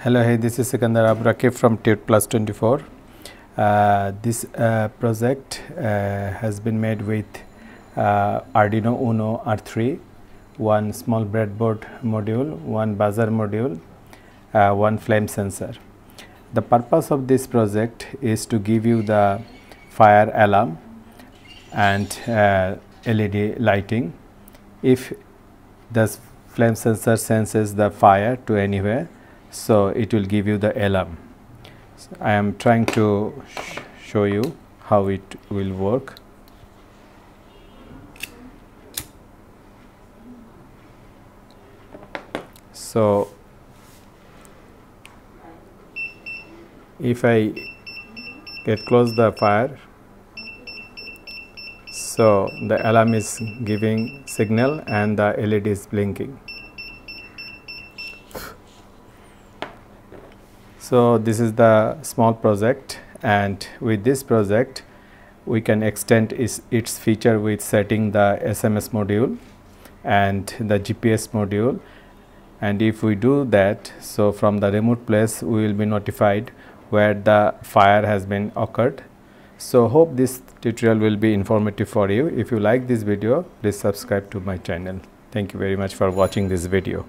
Hello, hey, this is Sikandar Abrakif from TUT Plus 24. This project has been made with Arduino Uno R3, one small breadboard module, one buzzer module, one flame sensor. The purpose of this project is to give you the fire alarm and LED lighting. If the flame sensor senses the fire to anywhere, so it will give you the alarm. So I am trying to show you how it will work. So if I get close the fire, so the alarm is giving signal and the LED is blinking. So this is the small project, and with this project we can extend its feature with setting the SMS module and the GPS module. And if we do that, so from the remote place we will be notified where the fire has been occurred. So hope this tutorial will be informative for you. If you like this video, please subscribe to my channel. Thank you very much for watching this video.